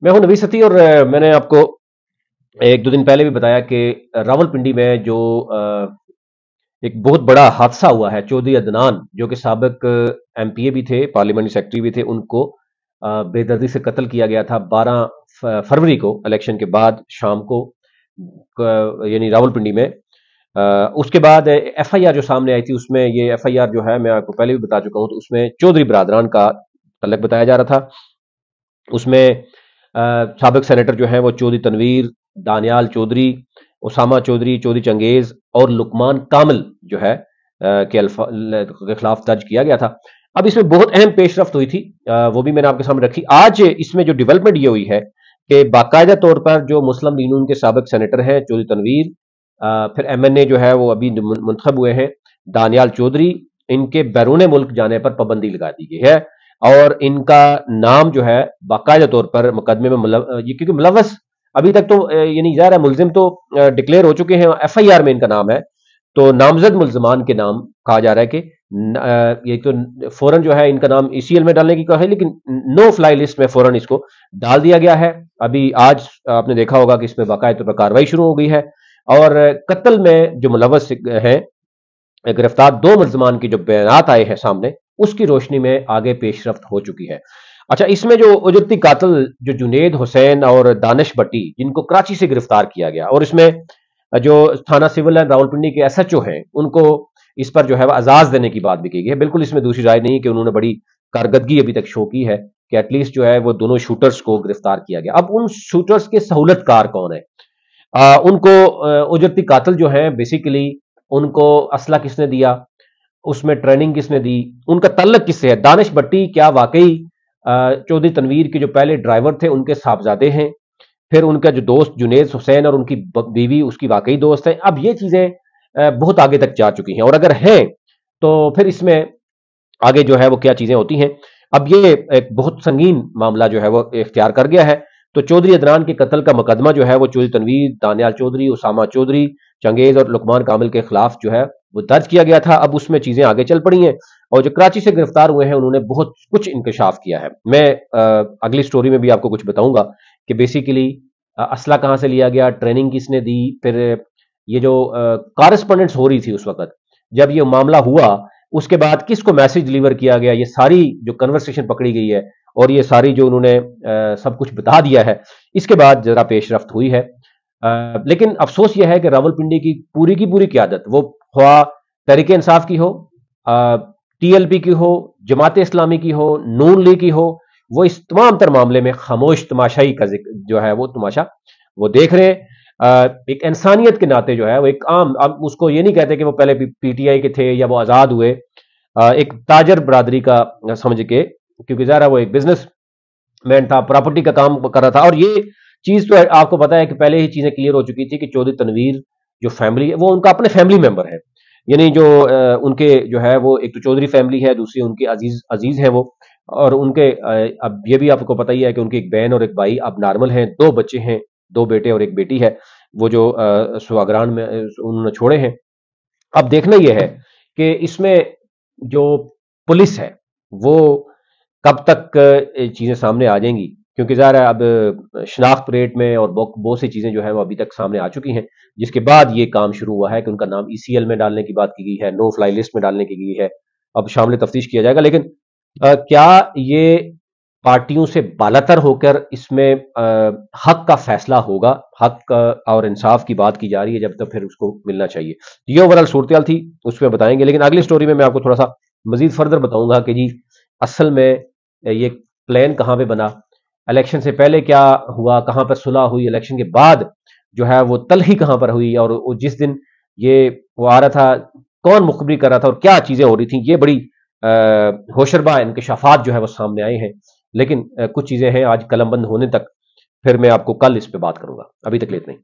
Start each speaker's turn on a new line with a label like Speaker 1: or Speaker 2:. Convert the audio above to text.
Speaker 1: मैं हूं नबी सती और मैंने आपको एक दो दिन पहले भी बताया कि रावलपिंडी में जो एक बहुत बड़ा हादसा हुआ है। चौधरी अदनान जो कि साबिक एमपीए भी थे, पार्लियामेंट्री सेक्रेटरी भी थे, उनको बेदर्दी से कत्ल किया गया था 12 फरवरी को, इलेक्शन के बाद शाम को, यानी रावलपिंडी में। उसके बाद एफआईआर जो सामने आई थी, उसमें ये एफआईआर जो है मैं आपको पहले भी बता चुका हूं, तो उसमें चौधरी बरादरान का तल्लक बताया जा रहा था। उसमें साबिक सेनेटर जो है वो चौधरी तनवीर, दानियाल चौधरी, उसामा चौधरी, चौधरी चंगेज और लुकमान कामिल जो है के खिलाफ दर्ज किया गया था। अब इसमें बहुत अहम पेशरफ्त हुई थी, वो भी मैंने आपके सामने रखी। आज इसमें जो डेवलपमेंट ये हुई है कि बाकायदा तौर पर जो मुस्लिम लीग नून के साबिक सेनेटर हैं चौधरी तनवीर, फिर एमएनए जो है वो अभी मुंतखब हुए हैं दानियाल चौधरी, इनके बैरून मुल्क जाने पर पाबंदी लगा दी गई है और इनका नाम जो है बाकायदा तौर पर मुकदमे में ये क्योंकि मुलव्वस अभी तक तो यानी ज़ाहिर है मुलजिम तो डिक्लेयर हो चुके हैं, एफआईआर में इनका नाम है, तो नामजद मुलजमान के नाम कहा जा रहा है कि ये तो फौरन जो है इनका नाम ईसीएल में डालने की कहा है, लेकिन नो फ्लाई लिस्ट में फौरन इसको डाल दिया गया है। अभी आज आपने देखा होगा कि इसमें बाकायदा तौर पर कार्रवाई शुरू हो गई है और कत्ल में जो मुलव्वस है गिरफ्तार दो मुलजमान की जो बयानात आए हैं सामने, उसकी रोशनी में आगे पेशरफ्त हो चुकी है। अच्छा, इसमें जो उजरती कातिल जो जुनेद हुसैन और दानिश भट्टी, जिनको कराची से गिरफ्तार किया गया, और इसमें जो थाना सिविल लाइन रावलपिंडी के एसएचओ हैं, उनको इस पर जो है आजाद देने की बात भी की गई है। बिल्कुल इसमें दूसरी राय नहीं कि उन्होंने बड़ी कारकर्दगी अभी तक शो की है कि एटलीस्ट जो है वो दोनों शूटर्स को गिरफ्तार किया गया। अब उन शूटर्स के सहूलतकार कौन है? उनको उजरती कातिल जो है बेसिकली उनको असला किसने दिया, उसमें ट्रेनिंग किसने दी, उनका तल्लक किससे है? दानिश भट्टी क्या वाकई चौधरी तनवीर के जो पहले ड्राइवर थे उनके साहबजादे हैं? फिर उनका जो दोस्त जुनेद हुसैन और उनकी बीवी उसकी वाकई दोस्त है? अब ये चीजें बहुत आगे तक जा चुकी हैं, और अगर हैं तो फिर इसमें आगे जो है वो क्या चीजें होती हैं। अब ये एक बहुत संगीन मामला जो है वो इख्तियार कर गया है। तो चौधरी अदनान के कत्ल का मुकदमा जो है वो चौधरी तनवीर, दानियाल चौधरी, उसामा चौधरी, चंगेज और लुकमान कामिल के खिलाफ जो है वो दर्ज किया गया था। अब उसमें चीजें आगे चल पड़ी हैं और जो कराची से गिरफ्तार हुए हैं उन्होंने बहुत कुछ इंकशाफ किया है। मैं अगली स्टोरी में भी आपको कुछ बताऊंगा कि बेसिकली असला कहां से लिया गया, ट्रेनिंग किसने दी, फिर ये जो कॉरेस्पॉन्डेंस हो रही थी उस वक्त जब ये मामला हुआ, उसके बाद किसको मैसेज डिलीवर किया गया, ये सारी जो कन्वर्सेशन पकड़ी गई है और ये सारी जो उन्होंने सब कुछ बता दिया है, इसके बाद जरा पेशरफ्त हुई है। लेकिन अफसोस यह है कि रावलपिंडी की पूरी क्यादत, वो ख्वाह तहरीक इंसाफ की हो, टीएलपी की हो, जमात इस्लामी की हो, नून लीग की हो, वो इस तमाम तर मामले में खामोश तमाशाई का जो है वो तमाशा वो देख रहे हैं। एक इंसानियत के नाते जो है वो एक आम, अब उसको ये नहीं कहते कि वो पहले पीटीआई के थे या वो आजाद हुए, एक ताजर बरादरी का समझ के, क्योंकि ज़ाहिर वो एक बिजनेस मैन था, प्रॉपर्टी का काम कर रहा था। और ये चीज तो आपको पता है कि पहले ही चीजें क्लियर हो चुकी थी कि चौधरी तनवीर जो फैमिली है वो उनका अपने फैमिली मेंबर है, यानी जो उनके जो है वो एक तो चौधरी फैमिली है, दूसरी उनकी अजीज अजीज है वो, और उनके अब ये भी आपको पता ही है कि उनकी एक बहन और एक भाई अब नॉर्मल हैं, दो बच्चे हैं, दो बेटे और एक बेटी है, वो जो सुहागरान में उन्होंने छोड़े हैं। अब देखना यह है कि इसमें जो पुलिस है वो कब तक चीजें सामने आ जाएंगी, क्योंकि ज़ाहिर है अब शनाख्त रेट में और बहुत सी चीजें जो है वो अभी तक सामने आ चुकी हैं, जिसके बाद ये काम शुरू हुआ है कि उनका नाम ईसीएल में डालने की बात की गई है, नो फ्लाई लिस्ट में डालने की गई है। अब शामिल तफ्तीश किया जाएगा, लेकिन क्या ये पार्टियों से बालातर होकर इसमें हक का फैसला होगा? हक और इंसाफ की बात की जा रही है, जब तक फिर उसको मिलना चाहिए। तो ये ओवरऑल सूरत थी, उसमें बताएंगे, लेकिन अगली स्टोरी में मैं आपको थोड़ा सा मजीद फर्दर बताऊंगा कि जी असल में ये प्लान कहां पे बना, इलेक्शन से पहले क्या हुआ, कहां पर सुलह हुई, इलेक्शन के बाद जो है वो तलही कहां पर हुई, और जिस दिन ये वो आ रहा था कौन मुखबरी कर रहा था और क्या चीजें हो रही थी, ये बड़ी होशरबा इंकशाफात जो है वो सामने आए हैं। लेकिन कुछ चीजें हैं आज कलमबंद होने तक, फिर मैं आपको कल इस पे बात करूंगा। अभी तक इतना ही।